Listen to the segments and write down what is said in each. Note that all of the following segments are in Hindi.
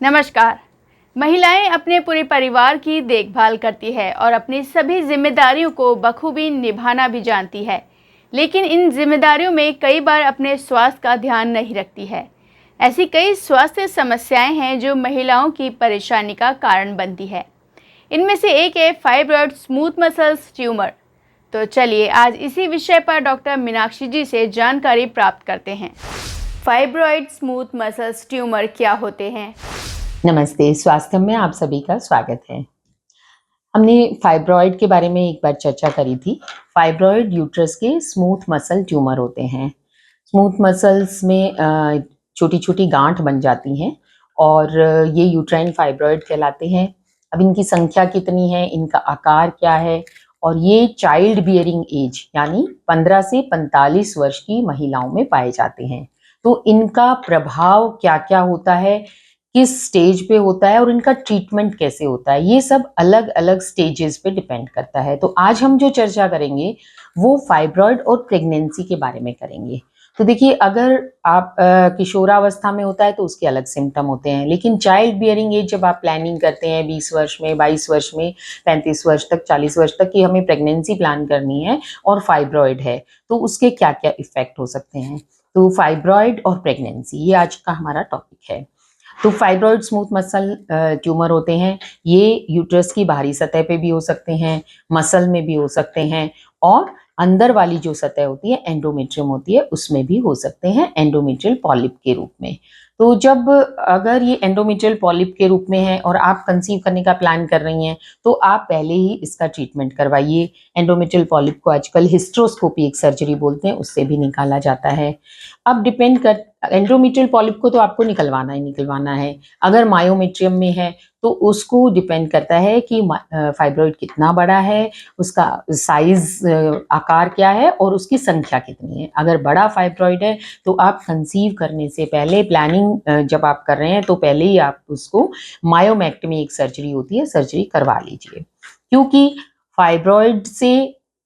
नमस्कार। महिलाएं अपने पूरे परिवार की देखभाल करती है और अपनी सभी जिम्मेदारियों को बखूबी निभाना भी जानती है, लेकिन इन जिम्मेदारियों में कई बार अपने स्वास्थ्य का ध्यान नहीं रखती है। ऐसी कई स्वास्थ्य समस्याएं हैं जो महिलाओं की परेशानी का कारण बनती है। इनमें से एक है फाइब्रॉइड स्मूथ मसल्स ट्यूमर। तो चलिए आज इसी विषय पर डॉक्टर मीनाक्षी जी से जानकारी प्राप्त करते हैं। फाइब्रॉइड स्मूथ मसल्स ट्यूमर क्या होते हैं? नमस्ते, स्वास्थ्य में आप सभी का स्वागत है। हमने फाइब्रॉइड के बारे में एक बार चर्चा करी थी। फाइब्रॉइड यूट्रस के स्मूथ मसल ट्यूमर होते हैं। स्मूथ मसल्स में छोटी छोटी गांठ बन जाती हैं और ये यूट्राइन फाइब्रॉइड कहलाते हैं। अब इनकी संख्या कितनी है, इनका आकार क्या है, और ये चाइल्ड बियरिंग एज यानी 15 से 45 वर्ष की महिलाओं में पाए जाते हैं। तो इनका प्रभाव क्या क्या होता है, किस स्टेज पे होता है और इनका ट्रीटमेंट कैसे होता है, ये सब अलग अलग स्टेजेस पे डिपेंड करता है। तो आज हम जो चर्चा करेंगे वो फाइब्रॉइड और प्रेगनेंसी के बारे में करेंगे। तो देखिए, अगर आप किशोरावस्था में होता है तो उसके अलग सिम्टम होते हैं, लेकिन चाइल्ड बियरिंग एज जब आप प्लानिंग करते हैं 20 वर्ष में, 22 वर्ष में, 35 वर्ष तक, 40 वर्ष तक की हमें प्रेगनेंसी प्लान करनी है और फाइब्रॉइड है, तो उसके क्या क्या इफेक्ट हो सकते हैं। तो फाइब्रॉइड और प्रेगनेंसी ये आज का हमारा टॉपिक है। तो फाइब्रॉइड स्मूथ मसल ट्यूमर होते हैं। ये यूट्रस की बाहरी सतह पे भी हो सकते हैं, मसल में भी हो सकते हैं, और अंदर वाली जो सतह होती है, एंडोमेट्रियम होती है, उसमें भी हो सकते हैं एंडोमेट्रियल पॉलिप के रूप में। तो जब अगर ये एंडोमेट्रियल पॉलिप के रूप में है और आप कंसीव करने का प्लान कर रही हैं, तो आप पहले ही इसका ट्रीटमेंट करवाइए। एंडोमेट्रियल पॉलिप को आजकल हिस्ट्रोस्कोपी एक सर्जरी बोलते हैं, उससे भी निकाला जाता है। अब डिपेंड कर एंडोमेट्रियल पॉलिप को तो आपको निकलवाना ही निकलवाना है। अगर मायोमेट्रियम में है तो उसको डिपेंड करता है कि फाइब्रॉइड कितना बड़ा है, उसका साइज, आकार क्या है और उसकी संख्या कितनी है। अगर बड़ा फाइब्रॉइड है तो आप कंसीव करने से पहले प्लानिंग जब आप कर रहे हैं तो पहले ही आप उसको मायोमेक्टमी एक सर्जरी होती है, सर्जरी करवा लीजिए, क्योंकि फाइब्रॉइड से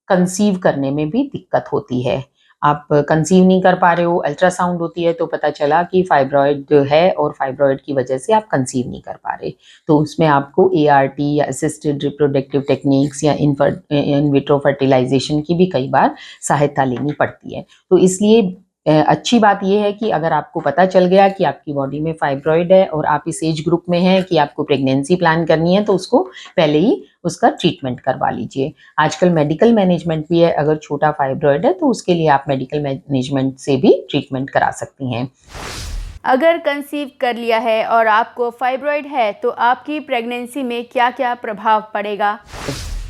कंसीव करने में भी दिक्कत होती है। आप कंसीव नहीं कर पा रहे हो, अल्ट्रासाउंड होती है तो पता चला कि फाइब्रॉइड है और फाइब्रॉइड की वजह से आप कंसीव नहीं कर पा रहे, तो उसमें आपको ART या असिस्टेड रिप्रोडक्टिव टेक्निक्स या इन विट्रो फर्टिलाइजेशन की भी कई बार सहायता लेनी पड़ती है। तो इसलिए अच्छी बात यह है कि अगर आपको पता चल गया कि आपकी बॉडी में फाइब्रॉइड है और आप इस एज ग्रुप में हैं कि आपको प्रेगनेंसी प्लान करनी है, तो उसको पहले ही उसका ट्रीटमेंट करवा लीजिए। आजकल मेडिकल मैनेजमेंट भी है, अगर छोटा फाइब्रॉइड है तो उसके लिए आप मेडिकल मैनेजमेंट से भी ट्रीटमेंट करा सकती हैं। अगर कंसीव कर लिया है और आपको फाइब्रॉइड है तो आपकी प्रेगनेंसी में क्या क्या प्रभाव पड़ेगा?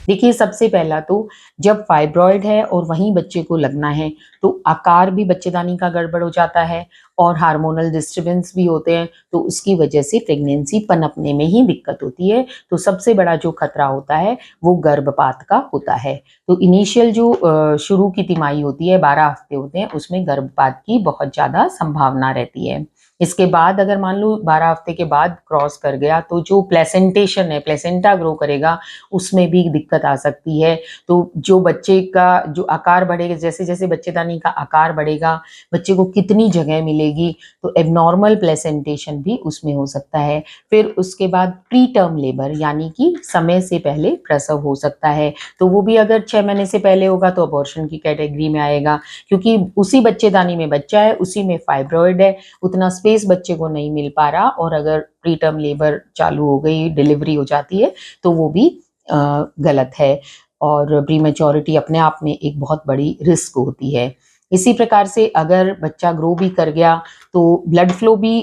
देखिए, सबसे पहला तो जब फाइब्रॉइड है और वहीं बच्चे को लगना है तो आकार भी बच्चेदानी का गड़बड़ हो जाता है और हार्मोनल डिस्टर्बेंस भी होते हैं, तो उसकी वजह से प्रेगनेंसी पनपने में ही दिक्कत होती है। तो सबसे बड़ा जो खतरा होता है वो गर्भपात का होता है। तो इनिशियल जो शुरू की तिमाही होती है, 12 हफ्ते होते हैं, उसमें गर्भपात की बहुत ज़्यादा संभावना रहती है। इसके बाद अगर मान लो 12 हफ्ते के बाद क्रॉस कर गया तो जो प्लेसेंटेशन है, प्लेसेंटा ग्रो करेगा, उसमें भी दिक्कत आ सकती है। तो जो बच्चे का जो आकार बढ़ेगा, जैसे जैसे बच्चेदानी का आकार बढ़ेगा, बच्चे को कितनी जगह मिलेगी, तो एबनॉर्मल प्लेसेंटेशन भी उसमें हो सकता है। फिर उसके बाद प्री टर्म लेबर यानी कि समय से पहले प्रसव हो सकता है, तो वो भी अगर 6 महीने से पहले होगा तो अबॉर्शन की कैटेगरी में आएगा, क्योंकि उसी बच्चेदानी में बच्चा है, उसी में फाइब्रॉइड है, उतना स्पेस बच्चे को नहीं मिल पा रहा, और अगर प्री टर्म लेबर चालू हो गई, डिलीवरी हो जाती है, तो वो भी गलत है। और प्रीमेच्योरिटी अपने आप में एक बहुत बड़ी रिस्क होती है। इसी प्रकार से अगर बच्चा ग्रो भी कर गया तो ब्लड फ्लो भी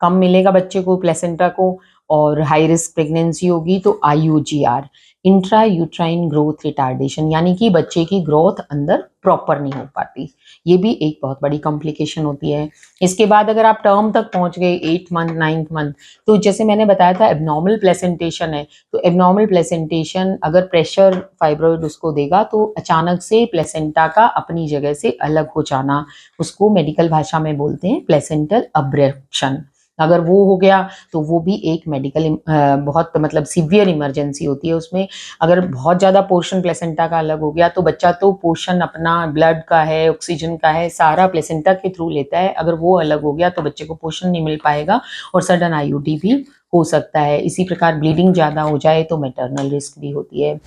कम मिलेगा बच्चे को, प्लेसेंटा को, और हाई रिस्क प्रेगनेंसी होगी तो IUGR, intra uterine growth retardation, यानी कि बच्चे की ग्रोथ अंदर प्रॉपर नहीं हो पाती, ये भी एक बहुत बड़ी कॉम्प्लिकेशन होती है। इसके बाद अगर आप टर्म तक पहुंच गए, 8th मंथ, 9th मंथ, तो जैसे मैंने बताया था एबनॉर्मल प्लेसेंटेशन है, तो एबनॉर्मल प्लेसेंटेशन अगर प्रेशर फाइब्रॉइड उसको देगा तो अचानक से प्लेसेंटा का अपनी जगह से अलग हो जाना, उसको मेडिकल भाषा में बोलते हैं प्लेसेंटल अब्रप्शन। अगर वो हो गया तो वो भी एक मेडिकल बहुत मतलब सीवियर इमरजेंसी होती है। उसमें अगर बहुत ज़्यादा पोर्शन प्लेसेंटा का अलग हो गया तो बच्चा तो पोर्शन अपना ब्लड का है, ऑक्सीजन का है, सारा प्लेसेंटा के थ्रू लेता है, अगर वो अलग हो गया तो बच्चे को पोर्शन नहीं मिल पाएगा और सडन IUD भी हो सकता है। इसी प्रकार ब्लीडिंग ज़्यादा हो जाए तो मैटरनल रिस्क भी होती है।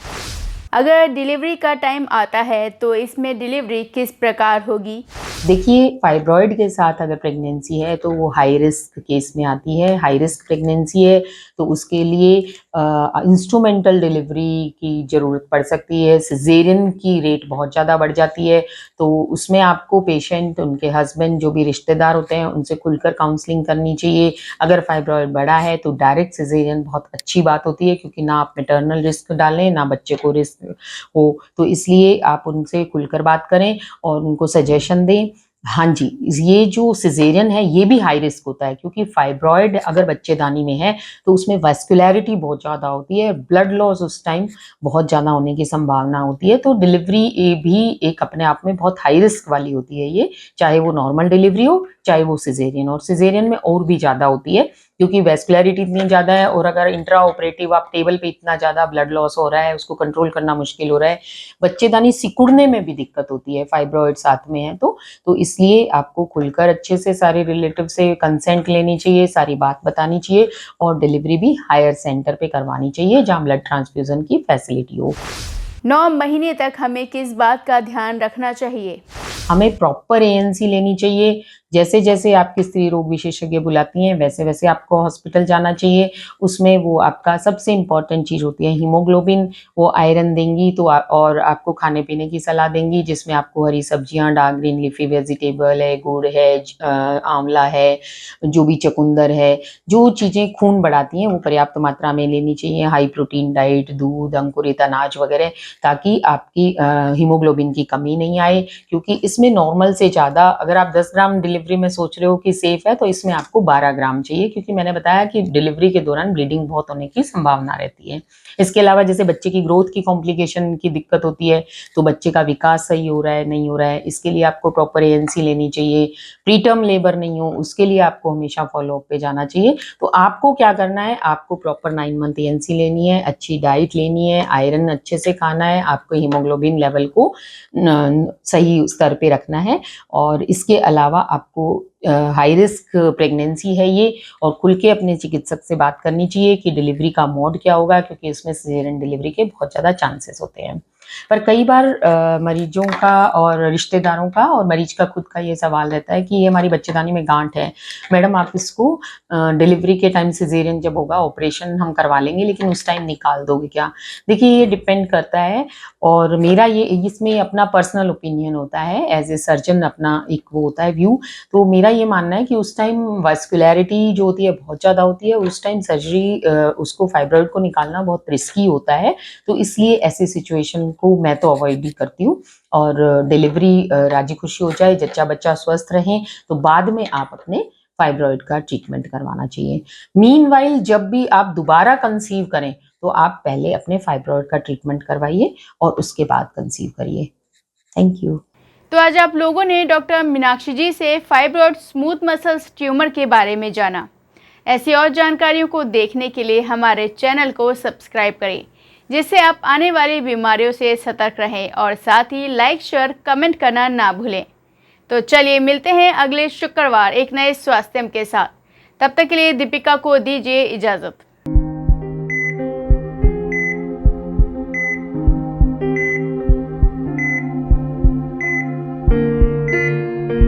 अगर डिलीवरी का टाइम आता है तो इसमें डिलीवरी किस प्रकार होगी? देखिए, फाइब्रॉइड के साथ अगर प्रेगनेंसी है तो वो हाई रिस्क केस में आती है। हाई रिस्क प्रेगनेंसी है तो उसके लिए इंस्ट्रूमेंटल डिलीवरी की ज़रूरत पड़ सकती है। सिज़ेरियन की रेट बहुत ज़्यादा बढ़ जाती है, तो उसमें आपको पेशेंट, उनके हस्बैंड, जो भी रिश्तेदार होते हैं, उनसे खुलकर काउंसलिंग करनी चाहिए। अगर फाइब्रॉइड बड़ा है तो डायरेक्ट सिज़ेरियन बहुत अच्छी बात होती है, क्योंकि ना आप मैटरनल रिस्क डालें, ना बच्चे को रिस्क हो। तो इसलिए आप उनसे खुलकर बात करें और उनको सजेशन दें। हाँ जी, ये जो सिज़ेरियन है ये भी हाई रिस्क होता है, क्योंकि फाइब्रॉइड अगर बच्चेदानी में है तो उसमें वैस्कुलैरिटी बहुत ज़्यादा होती है, ब्लड लॉस उस टाइम बहुत ज़्यादा होने की संभावना होती है। तो डिलीवरी भी एक अपने आप में बहुत हाई रिस्क वाली होती है ये, चाहे वो नॉर्मल डिलीवरी हो, चाहे वो सिज़ेरियन। और सिज़ेरियन में और भी ज़्यादा होती है, क्योंकि वैस्कुलैरिटी इतनी ज़्यादा है, और अगर इंट्रा ऑपरेटिव आप टेबल पे इतना ज़्यादा ब्लड लॉस हो रहा है, उसको कंट्रोल करना मुश्किल हो रहा है, बच्चेदानी सिकुड़ने में भी दिक्कत होती है फाइब्रॉइड साथ में है तो इसलिए आपको खुलकर अच्छे से सारे रिलेटिव से कंसेंट लेनी चाहिए, सारी बात बतानी चाहिए, और डिलीवरी भी हायर सेंटर पे करवानी चाहिए जहाँ ब्लड ट्रांसफ्यूजन की फैसिलिटी हो। 9 महीने तक हमें किस बात का ध्यान रखना चाहिए? हमें प्रॉपर एएनसी लेनी चाहिए। जैसे-जैसे आपकी स्त्री रोग विशेषज्ञ बुलाती हैं, वैसे-वैसे आपको हॉस्पिटल जाना चाहिए। उसमें वो आपका सबसे इम्पोर्टेंट चीज़ होती है हीमोग्लोबिन, वो आयरन देंगी तो और आपको खाने-पीने की सलाह देंगी, जिसमें आपको हरी सब्जियाँ, डार्क ग्रीन लीफी वेजिटेबल है, गुड़ है, आंवला है, जो भी चुकंदर है, जो चीज़ें खून बढ़ाती हैं वो पर्याप्त मात्रा में लेनी चाहिए। हाई प्रोटीन डाइट, दूध, अंकुरित अनाज वगैरह, ताकि आपकी हीमोग्लोबिन की कमी नहीं आए, क्योंकि इसमें नॉर्मल से ज़्यादा, अगर आप 10 ग्राम डिलीवरी में सोच रहे हो कि सेफ है, तो इसमें आपको 12 ग्राम चाहिए, क्योंकि मैंने बताया कि डिलीवरी के दौरान ब्लीडिंग बहुत होने की संभावना रहती है। इसके अलावा जैसे बच्चे की ग्रोथ की कॉम्प्लिकेशन की दिक्कत होती है, तो बच्चे का विकास सही हो रहा है, नहीं हो रहा है, इसके लिए आपको प्रॉपर एएनसी लेनी चाहिए। प्रीटर्म लेबर नहीं हो, उसके लिए आपको हमेशा फॉलोअप पे जाना चाहिए। तो आपको क्या करना है, आपको प्रॉपर 9 मंथ एएनसी लेनी है, अच्छी डाइट लेनी है, आयरन अच्छे से खाना है, आपको हीमोग्लोबिन लेवल को सही स्तर पे रखना है, और इसके अलावा आपको हाई रिस्क प्रेगनेंसी है ये, और खुल के अपने चिकित्सक से बात करनी चाहिए कि डिलीवरी का मोड क्या होगा, क्योंकि इसमें सिज़ेरियन डिलीवरी के बहुत ज़्यादा चांसेस होते हैं। पर कई बार मरीजों का और रिश्तेदारों का और मरीज का खुद का ये सवाल रहता है कि ये हमारी बच्चेदानी में गांठ है, मैडम आप इसको डिलीवरी के टाइम सिज़ेरियन जब होगा ऑपरेशन हम करवा लेंगे, लेकिन उस टाइम निकाल दोगे क्या? देखिए, ये डिपेंड करता है, और मेरा ये इसमें अपना पर्सनल ओपिनियन होता है, एज ए सर्जन अपना एक वो होता है व्यू। तो मेरा ये मानना है कि उस टाइम वास्कुलैरिटी जो होती है बहुत ज़्यादा होती है, उस टाइम सर्जरी उसको फाइब्रॉइड को निकालना बहुत रिस्की होता है, तो इसलिए ऐसी सिचुएशन को मैं तो अवॉइड ही करती हूँ, और डिलीवरी राजी खुशी हो जाए, जच्चा बच्चा स्वस्थ रहें, तो बाद में आप अपने फाइब्रॉइड का ट्रीटमेंट करवाना चाहिए। मीनवाइल जब भी आप दोबारा कंसीव करें, तो आप पहले अपने फाइब्रॉइड का ट्रीटमेंट करवाइए और उसके बाद कंसीव करिए। Thank you. तो आज आप लोगों ने डॉक्टर मीनाक्षी जी से फाइब्रॉइड स्मूथ मसल्स ट्यूमर के बारे में जाना। ऐसी और जानकारियों को देखने के लिए हमारे चैनल को सब्सक्राइब करें, जिससे आप आने वाली बीमारियों से सतर्क रहें, और साथ ही लाइक, शेयर, कमेंट करना ना भूलें। तो चलिए मिलते हैं अगले शुक्रवार एक नए स्वास्थ्य के साथ। तब तक के लिए दीपिका को दीजिए इजाज़त।